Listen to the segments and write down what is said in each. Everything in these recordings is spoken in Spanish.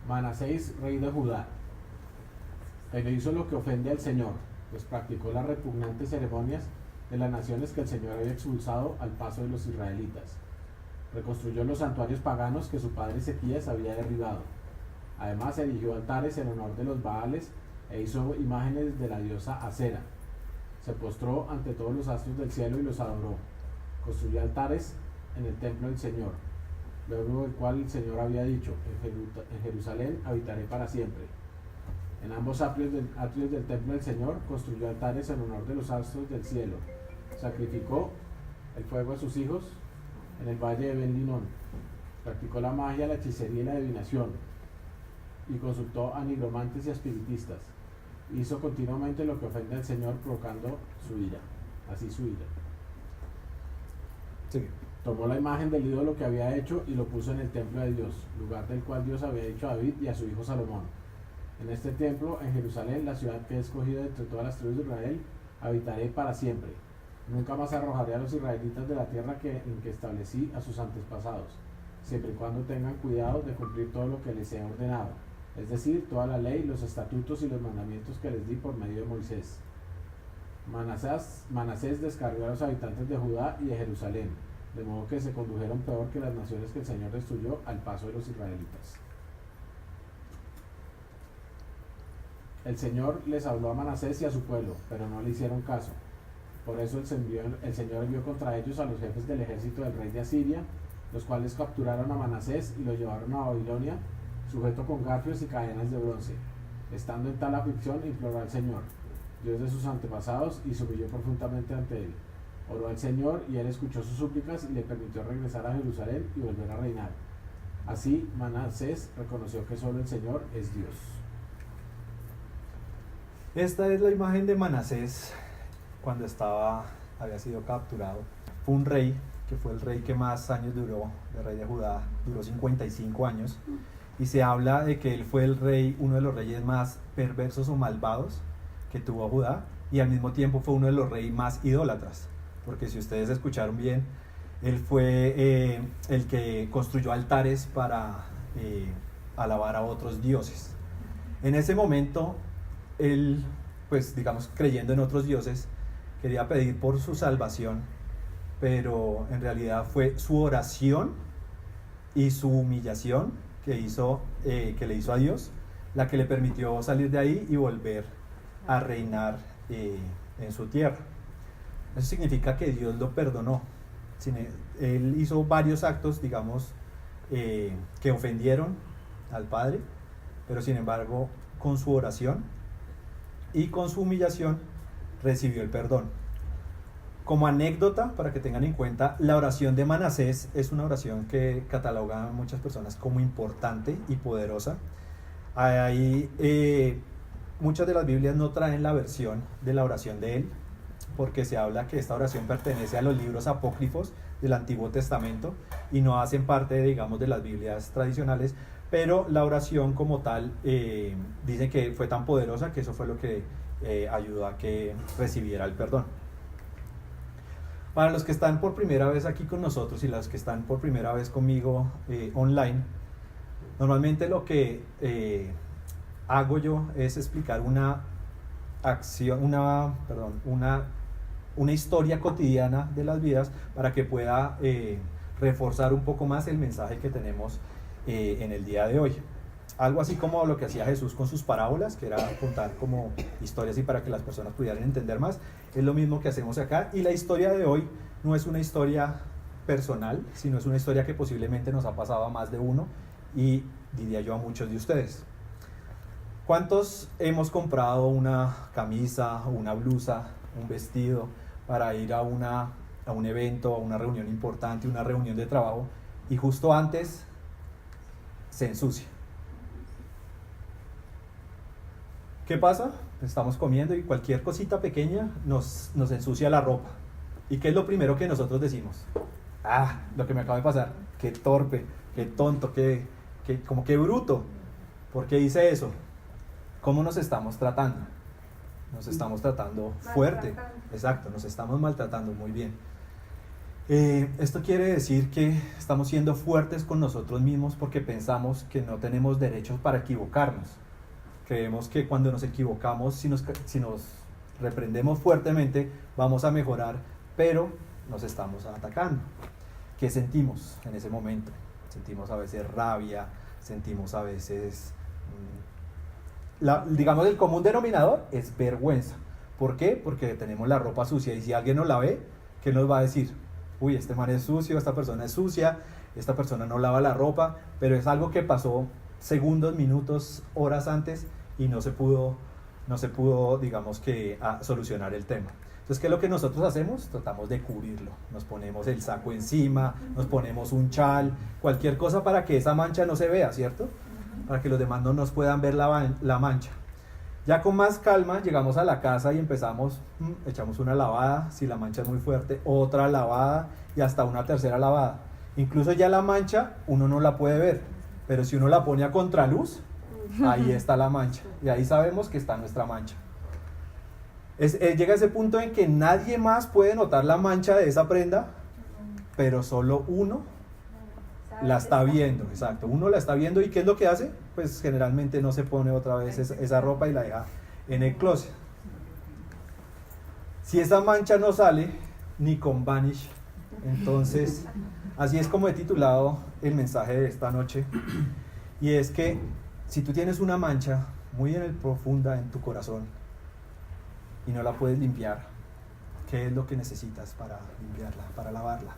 Manasés, rey de Judá, pero hizo lo que ofende al Señor, pues practicó las repugnantes ceremonias de las naciones que el Señor había expulsado al paso de los israelitas. Reconstruyó los santuarios paganos que su padre Ezequías había derribado. Además erigió altares en honor de los Baales e hizo imágenes de la diosa Acera. Se postró ante todos los astros del cielo y los adoró. Construyó altares en el templo del Señor, luego del cual el Señor había dicho: en Jerusalén habitaré para siempre. En ambos atrios del templo del Señor construyó altares en honor de los astros del cielo. Sacrificó el fuego a sus hijos en el valle de Ben Linón. Practicó la magia, la hechicería y la adivinación, y consultó a nigromantes y a espiritistas. Hizo continuamente lo que ofende al Señor, provocando su ira. Así su ira. Sí. Tomó la imagen del ídolo que había hecho y lo puso en el templo de Dios, lugar del cual Dios había dicho a David y a su hijo Salomón: en este templo, en Jerusalén, la ciudad que he escogido entre todas las tribus de Israel, habitaré para siempre. Nunca más arrojaré a los israelitas de la tierra en que establecí a sus antepasados, siempre y cuando tengan cuidado de cumplir todo lo que les he ordenado, es decir, toda la ley, los estatutos y los mandamientos que les di por medio de Moisés. Manasés descarrió a los habitantes de Judá y de Jerusalén, de modo que se condujeron peor que las naciones que el Señor destruyó al paso de los israelitas. El Señor les habló a Manasés y a su pueblo, pero no le hicieron caso. Por eso el Señor envió contra ellos a los jefes del ejército del rey de Asiria, los cuales capturaron a Manasés y lo llevaron a Babilonia, sujeto con garfios y cadenas de bronce. Estando en tal aflicción, imploró al Señor, Dios de sus antepasados, y se humilló profundamente ante él. Oró al Señor y él escuchó sus súplicas y le permitió regresar a Jerusalén y volver a reinar. Así Manasés reconoció que solo el Señor es Dios. Esta es la imagen de Manasés cuando había sido capturado. Fue un rey, que fue el rey que más años duró, el rey de Judá, duró 55 años. Y se habla de que él fue uno de los reyes más perversos o malvados que tuvo Judá, y al mismo tiempo fue uno de los reyes más idólatras, porque si ustedes escucharon bien, él fue el que construyó altares para alabar a otros dioses. En ese momento, él, pues digamos, creyendo en otros dioses, quería pedir por su salvación, pero en realidad fue su oración y su humillación que le hizo a Dios la que le permitió salir de ahí y volver a reinar en su tierra. Eso significa que Dios lo perdonó. Él hizo varios actos, digamos, que ofendieron al Padre, pero sin embargo, con su oración y con su humillación recibió el perdón. Como anécdota, para que tengan en cuenta, la oración de Manasés es una oración que catalogan muchas personas como importante y poderosa. Muchas de las Biblias no traen la versión de la oración de él, porque se habla que esta oración pertenece a los libros apócrifos del Antiguo Testamento y no hacen parte, digamos, de las Biblias tradicionales, pero la oración como tal dice que fue tan poderosa que eso fue lo que ayudó a que recibiera el perdón. Para los que están por primera vez aquí con nosotros y los que están por primera vez conmigo online, normalmente lo que hago yo es explicar una historia cotidiana de las vidas para que pueda reforzar un poco más el mensaje que tenemos en el día de hoy. Algo así como lo que hacía Jesús con sus parábolas, que era contar como historias y para que las personas pudieran entender más. Es lo mismo que hacemos acá, y la historia de hoy no es una historia personal, sino es una historia que posiblemente nos ha pasado a más de uno y diría yo a muchos de ustedes. ¿Cuántos hemos comprado una camisa, una blusa, un vestido para ir a un evento, a una reunión importante, una reunión de trabajo, y justo antes se ensucia? ¿Qué pasa? Estamos comiendo y cualquier cosita pequeña nos ensucia la ropa. ¿Y qué es lo primero que nosotros decimos? Lo que me acaba de pasar, qué torpe, qué tonto, qué bruto. ¿Por qué hice eso? ¿Cómo nos estamos tratando? Nos estamos tratando fuerte. Exacto, nos estamos maltratando muy bien. Esto quiere decir que estamos siendo fuertes con nosotros mismos porque pensamos que no tenemos derechos para equivocarnos. Creemos que cuando nos equivocamos, si nos reprendemos fuertemente, vamos a mejorar, pero nos estamos atacando. ¿Qué sentimos en ese momento? Sentimos a veces rabia, sentimos a veces... digamos, el común denominador es vergüenza. ¿Por qué? Porque tenemos la ropa sucia y si alguien nos la ve, ¿qué nos va a decir? Uy, este man es sucio, esta persona es sucia, esta persona no lava la ropa, pero es algo que pasó segundos, minutos, horas antes y no se pudo, digamos que, solucionar el tema. Entonces, ¿qué es lo que nosotros hacemos? Tratamos de cubrirlo. Nos ponemos el saco encima, nos ponemos un chal, cualquier cosa para que esa mancha no se vea, ¿cierto? Para que los demás no nos puedan ver la mancha. Ya con más calma llegamos a la casa y empezamos, echamos una lavada, si la mancha es muy fuerte, otra lavada y hasta una tercera lavada. Incluso ya la mancha uno no la puede ver, pero si uno la pone a contraluz, ahí está la mancha y ahí sabemos que está nuestra mancha. Llega ese punto en que nadie más puede notar la mancha de esa prenda, pero solo uno la está viendo, exacto, uno la está viendo y ¿qué es lo que hace? Pues generalmente no se pone otra vez esa ropa y la deja en el closet. Si esa mancha no sale ni con Vanish, entonces así es como he titulado el mensaje de esta noche, y es que si tú tienes una mancha muy profunda en tu corazón y no la puedes limpiar, ¿qué es lo que necesitas para limpiarla, para lavarla?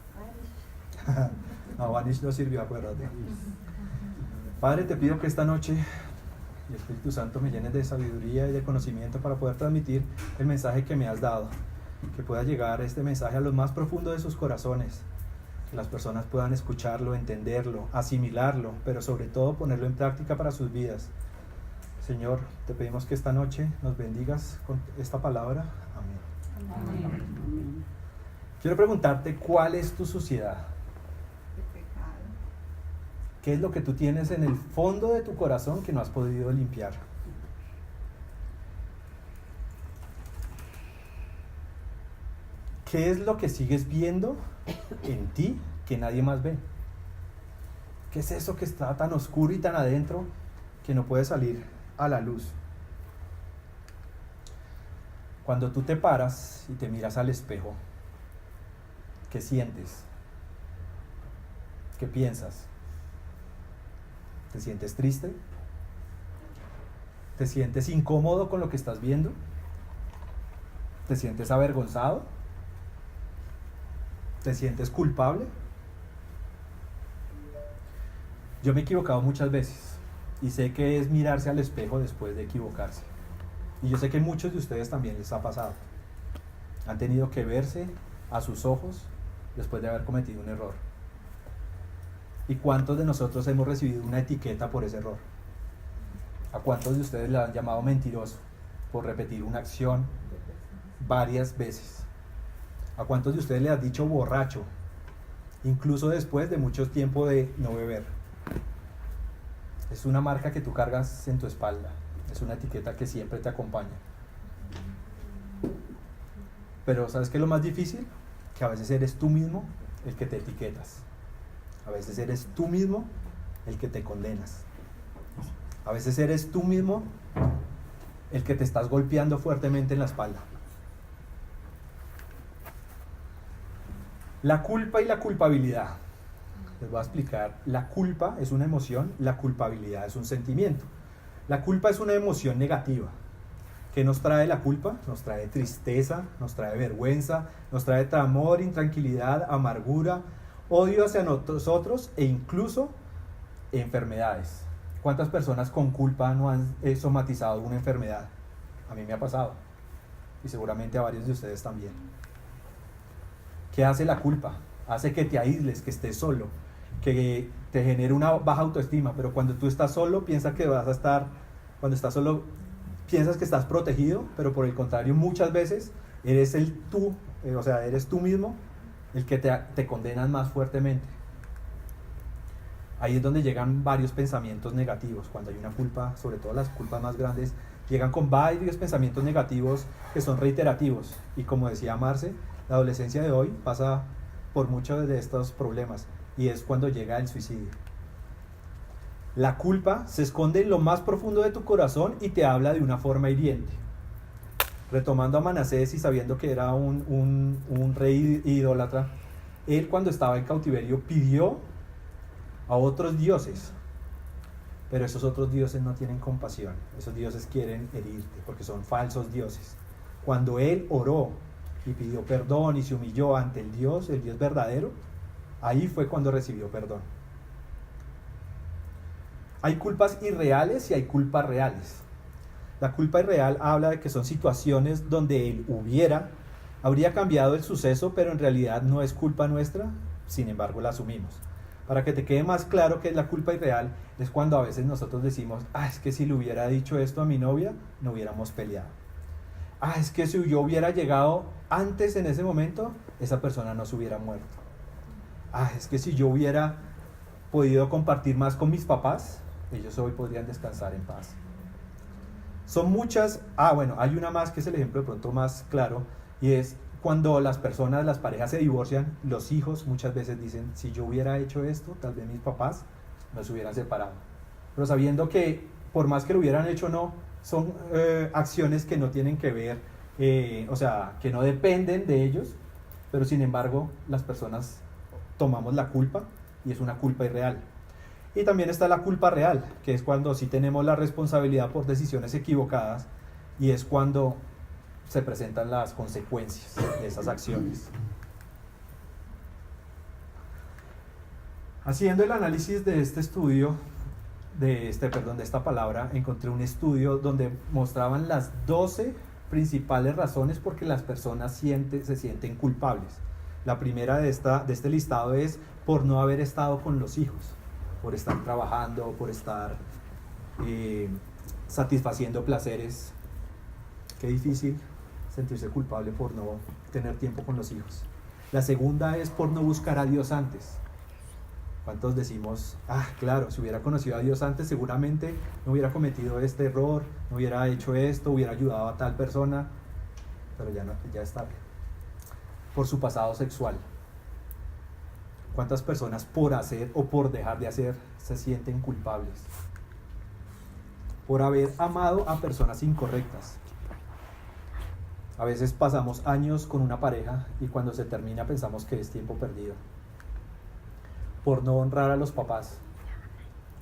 No, Vanish no sirvió, acuérdate. Padre, te pido que esta noche el Espíritu Santo me llenes de sabiduría y de conocimiento para poder transmitir el mensaje que me has dado, que pueda llegar este mensaje a lo más profundo de sus corazones, que las personas puedan escucharlo, entenderlo, asimilarlo, pero sobre todo ponerlo en práctica para sus vidas. Señor, te pedimos que esta noche nos bendigas con esta palabra. Amén. Amén. Quiero preguntarte, ¿cuál es tu suciedad? ¿Qué es lo que tú tienes en el fondo de tu corazón que no has podido limpiar? ¿Qué es lo que sigues viendo en ti que nadie más ve? ¿Qué es eso que está tan oscuro y tan adentro que no puede salir a la luz? Cuando tú te paras y te miras al espejo, ¿qué sientes? ¿Qué piensas? ¿Te sientes triste? ¿Te sientes incómodo con lo que estás viendo? ¿Te sientes avergonzado? ¿Te sientes culpable? Yo me he equivocado muchas veces y sé que es mirarse al espejo después de equivocarse. Y yo sé que a muchos de ustedes también les ha pasado. Han tenido que verse a sus ojos después de haber cometido un error. ¿Y cuántos de nosotros hemos recibido una etiqueta por ese error? ¿A cuántos de ustedes le han llamado mentiroso por repetir una acción varias veces? ¿A cuántos de ustedes le han dicho borracho, incluso después de mucho tiempo de no beber? Es una marca que tú cargas en tu espalda, es una etiqueta que siempre te acompaña. Pero ¿sabes qué es lo más difícil? Que a veces eres tú mismo el que te etiquetas. A veces eres tú mismo el que te condenas. A veces eres tú mismo el que te estás golpeando fuertemente en la espalda. La culpa y la culpabilidad. Les voy a explicar. La culpa es una emoción, la culpabilidad es un sentimiento. La culpa es una emoción negativa. ¿Qué nos trae la culpa? Nos trae tristeza, nos trae vergüenza, nos trae temor, intranquilidad, amargura, odio hacia nosotros e incluso enfermedades. ¿Cuántas personas con culpa no han somatizado una enfermedad? A mí me ha pasado y seguramente a varios de ustedes también. ¿Qué hace la culpa? Hace que te aísles, que estés solo, que te genere una baja autoestima, pero cuando tú estás solo piensas que vas a estar, cuando estás solo piensas que estás protegido, pero por el contrario muchas veces eres eres tú mismo el que te condenas más fuertemente. Ahí es donde llegan varios pensamientos negativos. Cuando hay una culpa, sobre todo las culpas más grandes, llegan con varios pensamientos negativos que son reiterativos. Y como decía Marce, la adolescencia de hoy pasa por muchos de estos problemas, y es cuando llega el suicidio. La culpa se esconde en lo más profundo de tu corazón y te habla de una forma hiriente. Retomando a Manasés y sabiendo que era un rey idólatra, él cuando estaba en cautiverio pidió a otros dioses, pero esos otros dioses no tienen compasión, esos dioses quieren herirte porque son falsos dioses. Cuando él oró y pidió perdón y se humilló ante el Dios verdadero, ahí fue cuando recibió perdón. Hay culpas irreales y hay culpas reales. La culpa irreal habla de que son situaciones donde él habría cambiado el suceso, pero en realidad no es culpa nuestra, sin embargo la asumimos. Para que te quede más claro que es la culpa irreal, es cuando a veces nosotros decimos, es que si le hubiera dicho esto a mi novia, no hubiéramos peleado. Es que si yo hubiera llegado antes en ese momento, esa persona no se hubiera muerto. Es que si yo hubiera podido compartir más con mis papás, ellos hoy podrían descansar en paz. Son muchas, hay una más que es el ejemplo de pronto más claro, y es cuando las parejas se divorcian, los hijos muchas veces dicen, si yo hubiera hecho esto, tal vez mis papás no se hubieran separado. Pero sabiendo que por más que lo hubieran hecho o no, son acciones que no tienen que ver, que no dependen de ellos, pero sin embargo las personas tomamos la culpa y es una culpa irreal. Y también está la culpa real, que es cuando sí tenemos la responsabilidad por decisiones equivocadas y es cuando se presentan las consecuencias de esas acciones. Haciendo el análisis de este estudio, de esta palabra, encontré un estudio donde mostraban las 12 principales razones por que las personas se sienten culpables. La primera de este listado es por no haber estado con los hijos, por estar trabajando, por estar satisfaciendo placeres. Qué difícil sentirse culpable por no tener tiempo con los hijos. La segunda es por no buscar a Dios antes. ¿Cuántos decimos, claro, si hubiera conocido a Dios antes, seguramente no hubiera cometido este error, no hubiera hecho esto, hubiera ayudado a tal persona, pero ya es tarde? Por su pasado sexual. ¿Cuántas personas por hacer o por dejar de hacer se sienten culpables? Por haber amado a personas incorrectas. A veces pasamos años con una pareja y cuando se termina pensamos que es tiempo perdido. Por no honrar a los papás.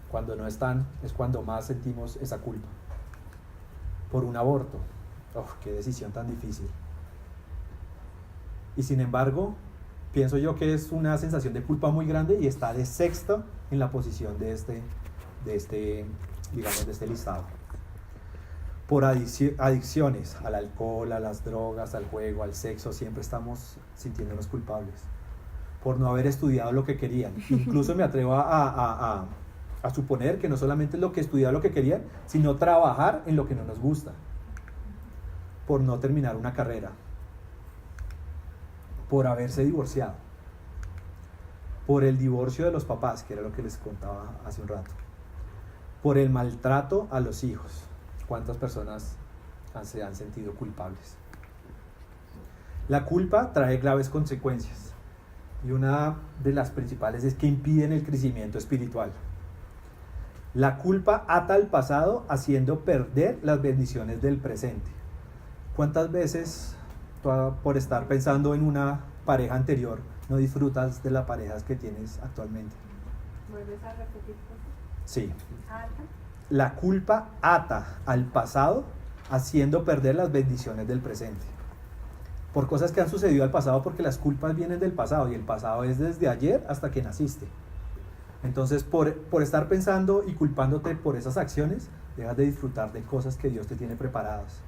Cuando no están es cuando más sentimos esa culpa. Por un aborto. Qué decisión tan difícil. Y sin embargo, pienso yo que es una sensación de culpa muy grande y está de sexta en la posición de este listado. Por adicciones al alcohol, a las drogas, al juego, al sexo, siempre estamos sintiéndonos culpables. Por no haber estudiado lo que querían. Incluso me atrevo a suponer que no solamente es lo que estudiar lo que querían, sino trabajar en lo que no nos gusta. Por no terminar una carrera. Por haberse divorciado. Por el divorcio de los papás, que era lo que les contaba hace un rato. Por el maltrato a los hijos. ¿Cuántas personas se han sentido culpables? La culpa trae graves consecuencias. Y una de las principales es que impiden el crecimiento espiritual. La culpa ata al pasado haciendo perder las bendiciones del presente. ¿Cuántas veces por estar pensando en una pareja anterior no disfrutas de las parejas que tienes actualmente? ¿Vuelves a repetir? Sí. ¿Ata? La culpa ata al pasado haciendo perder las bendiciones del presente. Por cosas que han sucedido al pasado, porque las culpas vienen del pasado y el pasado es desde ayer hasta que naciste. Entonces, por estar pensando y culpándote por esas acciones, dejas de disfrutar de cosas que Dios te tiene preparadas.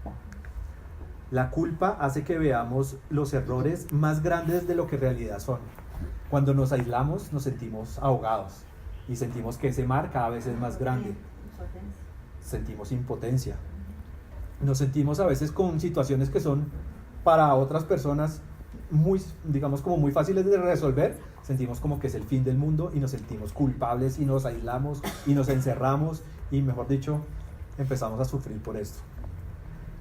La culpa hace que veamos los errores más grandes de lo que en realidad son. Cuando nos aislamos, nos sentimos ahogados y sentimos que ese mar cada vez es más grande. Sentimos impotencia. Nos sentimos a veces con situaciones que son para otras personas muy fáciles de resolver. Sentimos como que es el fin del mundo y nos sentimos culpables y nos aislamos y nos encerramos y, mejor dicho, empezamos a sufrir por esto.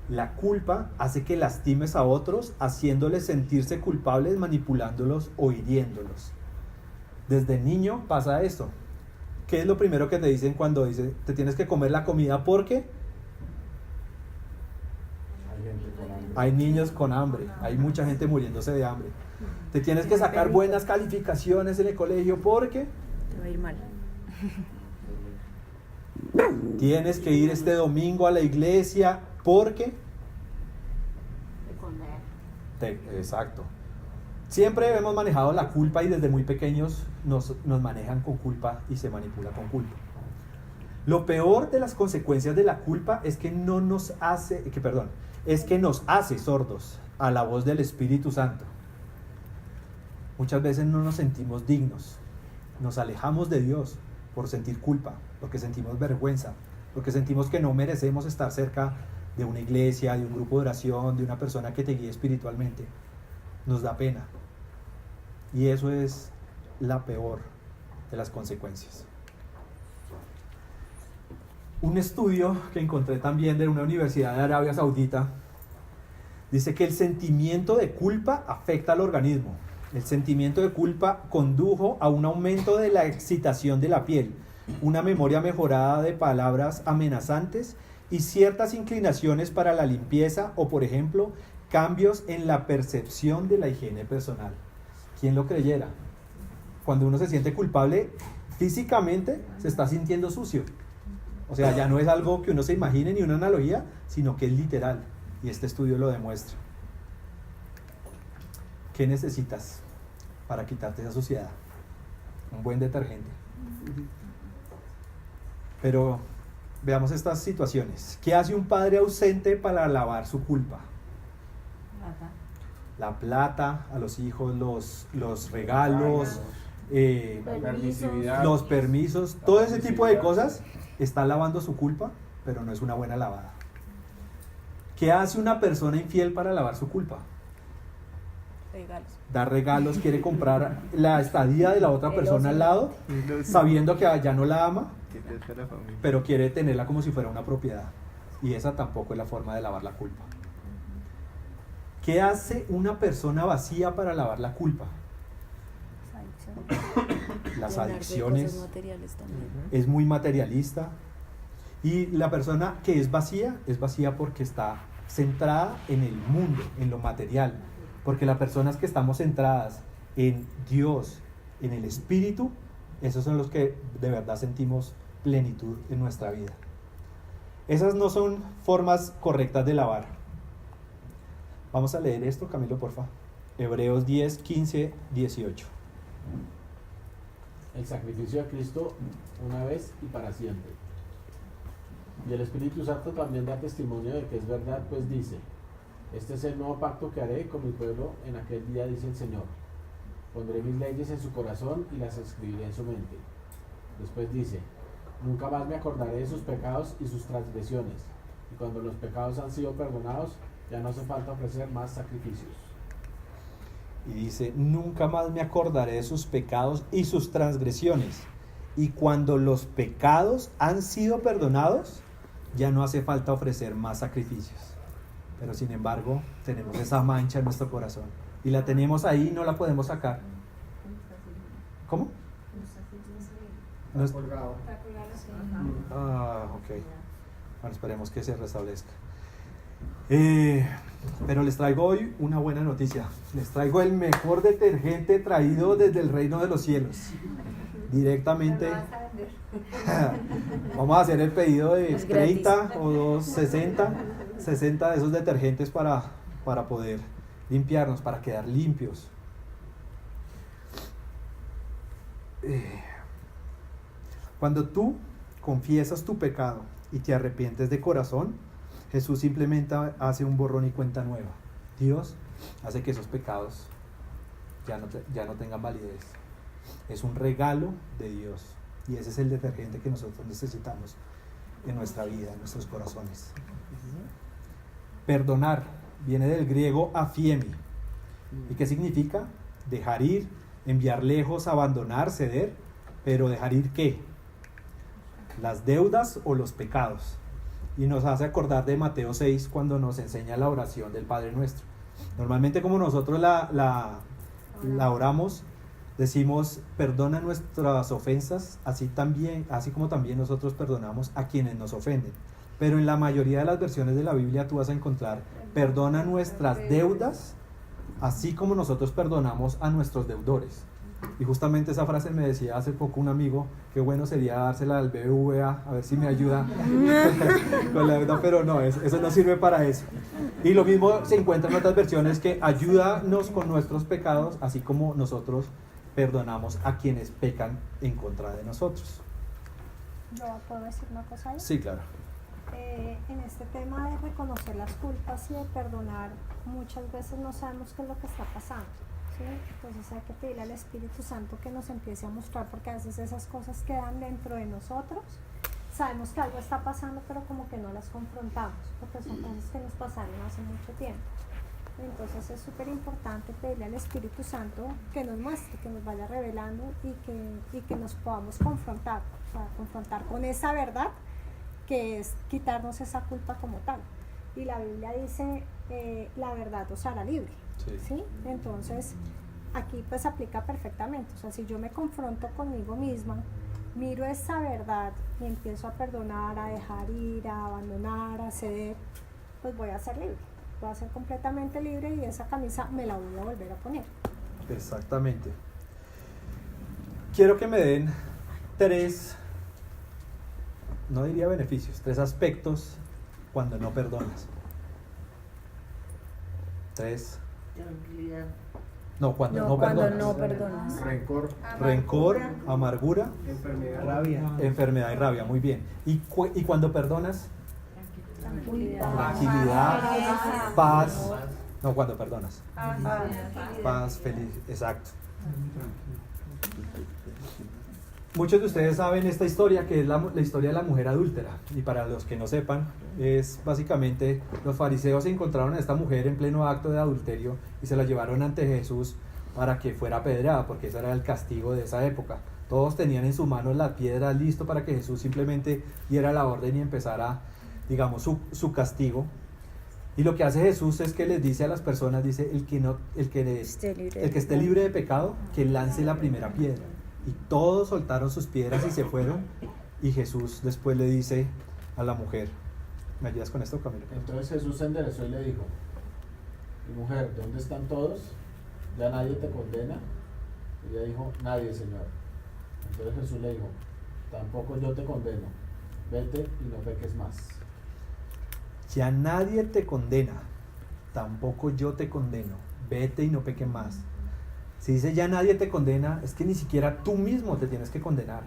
La culpa hace que lastimes a otros, haciéndoles sentirse culpables, manipulándolos o hiriéndolos. Desde niño pasa esto. ¿Qué es lo primero que te dicen cuando dicen, te tienes que comer la comida porque Hay gente con hambre. hay niños con hambre, hay mucha gente muriéndose de hambre? Te tienes que sacar buenas calificaciones en el colegio porque Te va a ir mal. tienes que ir este domingo a la iglesia porque De comer. Exacto. Siempre hemos manejado la culpa y desde muy pequeños nos manejan con culpa y se manipula con culpa. Lo peor de las consecuencias de la culpa es que nos hace sordos a la voz del Espíritu Santo. Muchas veces no nos sentimos dignos, nos alejamos de Dios por sentir culpa, porque sentimos vergüenza, porque sentimos que no merecemos estar cerca de una iglesia, de un grupo de oración, de una persona que te guíe espiritualmente. Nos da pena. Y eso es la peor de las consecuencias. Un estudio que encontré también de una universidad de Arabia Saudita dice que el sentimiento de culpa afecta al organismo. El sentimiento de culpa condujo a un aumento de la excitación de la piel, una memoria mejorada de palabras amenazantes y ciertas inclinaciones para la limpieza o, por ejemplo, cambios en la percepción de la higiene personal. ¿Quién lo creyera? Cuando uno se siente culpable, físicamente se está sintiendo sucio. O sea, ya no es algo que uno se imagine ni una analogía, sino que es literal. Y este estudio lo demuestra. ¿Qué necesitas para quitarte esa suciedad? Un buen detergente. Pero veamos estas situaciones. ¿Qué hace un padre ausente para lavar su culpa? La plata a los hijos, los regalos, La permisividad. los permisos, todo ese tipo de cosas. Está lavando su culpa, pero no es una buena lavada. ¿Qué hace una persona infiel para lavar su culpa? Regalos. Da regalos, quiere comprar la estadía de la otra persona al lado, sabiendo que ya no la ama, pero quiere tenerla como si fuera una propiedad. Y esa tampoco es la forma de lavar la culpa. ¿Qué hace una persona vacía para lavar la culpa? Las adicciones. Cosas materiales también. Es muy materialista. Y la persona que es vacía porque está centrada en el mundo, en lo material. Porque las personas que estamos centradas en Dios, en el Espíritu, esos son los que de verdad sentimos plenitud en nuestra vida. Esas no son formas correctas de lavar. Vamos a leer esto, Camilo, porfa. Hebreos 10, 15, 18. El sacrificio de Cristo una vez y para siempre. Y el Espíritu Santo también da testimonio de que es verdad, pues dice: este es el nuevo pacto que haré con mi pueblo en aquel día, dice el Señor. Pondré mis leyes en su corazón y las escribiré en su mente. Después dice: nunca más me acordaré de sus pecados y sus transgresiones. Y cuando los pecados han sido perdonados, ya no hace falta ofrecer más sacrificios. Y dice: nunca más me acordaré de sus pecados y sus transgresiones. Y cuando los pecados han sido perdonados, ya no hace falta ofrecer más sacrificios. Pero sin embargo, tenemos esa mancha en nuestro corazón. Y la tenemos ahí y no la podemos sacar. ¿Cómo? No es- ok. Bueno, esperemos que se restablezca. Pero les traigo hoy una buena noticia. Les traigo el mejor detergente traído desde el reino de los cielos. Directamente. Vamos a hacer el pedido de Es gratis. 30 o 60 de esos detergentes para poder limpiarnos, para quedar limpios. Cuando tú confiesas tu pecado y te arrepientes de corazón, Jesús simplemente hace un borrón y cuenta nueva. Dios hace que esos pecados ya no tengan validez. Es un regalo de Dios. Y ese es el detergente que nosotros necesitamos en nuestra vida, en nuestros corazones. Perdonar viene del griego afiemi. ¿Y qué significa? Dejar ir, enviar lejos, abandonar, ceder. Pero dejar ir ¿qué? Las deudas o los pecados. y nos hace acordar de Mateo 6 cuando nos enseña la oración del Padre Nuestro. Normalmente como nosotros la oramos, decimos, perdona nuestras ofensas, así como también nosotros perdonamos a quienes nos ofenden. Pero en la mayoría de las versiones de la Biblia tú vas a encontrar, perdona nuestras deudas, así como nosotros perdonamos a nuestros deudores. Y justamente esa frase me decía hace poco un amigo, qué bueno sería dársela al BBVA, a ver si me ayuda con la deuda, pero no, eso no sirve para eso. Y lo mismo se encuentra en otras versiones, que ayúdanos con nuestros pecados, así como nosotros perdonamos a quienes pecan en contra de nosotros. ¿Yo puedo decir una cosa ahí? Sí, claro. En este tema de reconocer las culpas y de perdonar, muchas veces no sabemos qué es lo que está pasando, ¿sí? Entonces hay que pedirle al Espíritu Santo que nos empiece a mostrar, porque a veces esas cosas quedan dentro de nosotros. Sabemos que algo está pasando, pero como que no las confrontamos, porque son cosas que nos pasaron hace mucho tiempo. Entonces es súper importante pedirle al Espíritu Santo que nos muestre, que nos vaya revelando y que nos podamos confrontar, o sea, confrontar con esa verdad, que es quitarnos esa culpa como tal. Y la Biblia dice, la verdad os hará libre, ¿sí? Entonces, aquí pues aplica perfectamente. O sea, si yo me confronto conmigo misma, miro esa verdad y empiezo a perdonar, a dejar ir, a abandonar, a ceder, pues voy a ser libre. Voy a ser completamente libre y esa camisa me la voy a volver a poner. Exactamente. Quiero que me den tres, no diría beneficios, tres aspectos cuando no perdonas. Tres. Tranquilidad. No, cuando no cuando perdonas. no perdonas. Rencor, Amargura, enfermedad y rabia. Muy bien. ¿Y cuando perdonas? Tranquilidad, paz. No, cuando perdonas. Paz, feliz, exacto. Muchos de ustedes saben esta historia, que es la historia de la mujer adúltera. Y para los que no sepan, es básicamente los fariseos encontraron a esta mujer en pleno acto de adulterio y se la llevaron ante Jesús para que fuera apedreada, porque ese era el castigo de esa época. Todos tenían en sus manos la piedra listo para que Jesús simplemente diera la orden y empezara, digamos, su castigo. Y lo que hace Jesús es que les dice a las personas, dice, el que esté libre de pecado, que lance la primera piedra. Y todos soltaron sus piedras y se fueron. Y Jesús después le dice a la mujer, ¿me ayudas con esto, Camilo? Entonces Jesús se enderezó y le dijo, mujer, ¿dónde están todos? ¿Ya nadie te condena? Y ella dijo, nadie, Señor. Entonces Jesús le dijo, tampoco yo te condeno, vete y no peques más. Ya nadie te condena, tampoco yo te condeno, vete y no peques más. Si dice ya nadie te condena, es que ni siquiera tú mismo te tienes que condenar,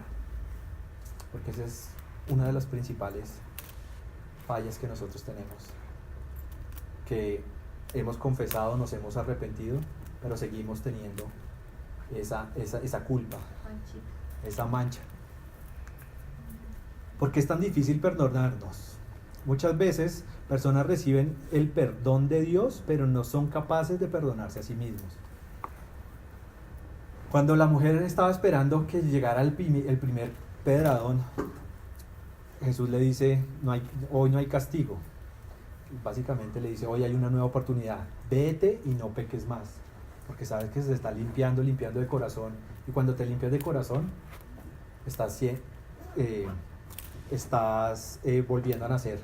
porque esa es una de las principales fallas que nosotros tenemos, que hemos confesado, nos hemos arrepentido, pero seguimos teniendo esa culpa, esa mancha. ¿Por qué es tan difícil perdonarnos? Muchas veces personas reciben el perdón de Dios, pero no son capaces de perdonarse a sí mismos. Cuando la mujer estaba esperando que llegara el primer pedradón, Jesús le dice, hoy no hay castigo. Básicamente le dice, hoy hay una nueva oportunidad, vete y no peques más, porque sabes que se está limpiando de corazón, y cuando te limpias de corazón, estás volviendo a nacer.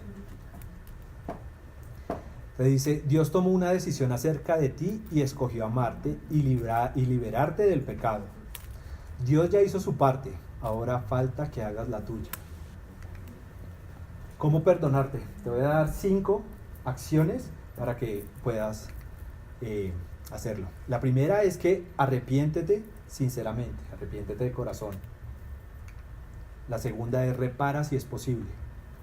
Te dice, Dios tomó una decisión acerca de ti y escogió amarte y liberarte del pecado. Dios ya hizo su parte, ahora falta que hagas la tuya. ¿Cómo perdonarte? Te voy a dar 5 acciones para que puedas hacerlo. La primera es que arrepiéntete sinceramente, arrepiéntete de corazón. La segunda es repara si es posible.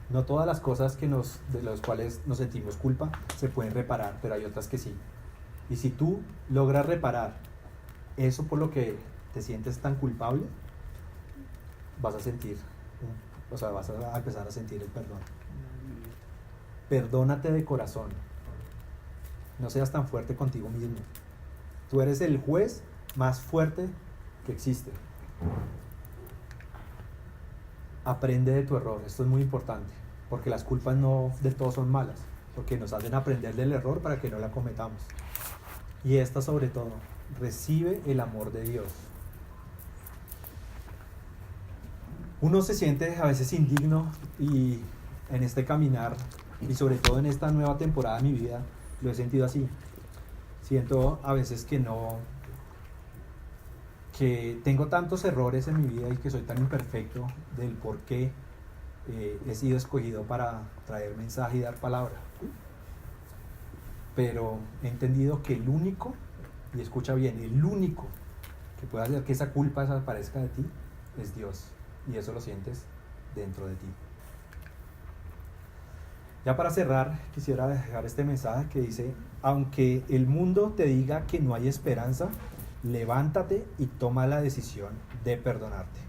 No todas las cosas de las cuales nos sentimos culpa se pueden reparar, pero hay otras que sí. Y si tú logras reparar eso por lo que te sientes tan culpable, vas a empezar a sentir el perdón. Perdónate de corazón. No seas tan fuerte contigo mismo. Tú eres el juez más fuerte que existe. Aprende de tu error, esto es muy importante. porque las culpas no del todo son malas, porque nos hacen aprender del error para que no la cometamos. Y esta sobre todo, recibe el amor de Dios. Uno se siente a veces indigno y en este caminar, y sobre todo en esta nueva temporada de mi vida, lo he sentido así. Siento a veces que tengo tantos errores en mi vida y que soy tan imperfecto del por qué he sido escogido para traer mensaje y dar palabra. Pero he entendido que el único, y escucha bien, el único que puede hacer que esa culpa desaparezca de ti es Dios, y eso lo sientes dentro de ti. Ya para cerrar, quisiera dejar este mensaje que dice: aunque el mundo te diga que no hay esperanza, levántate y toma la decisión de perdonarte.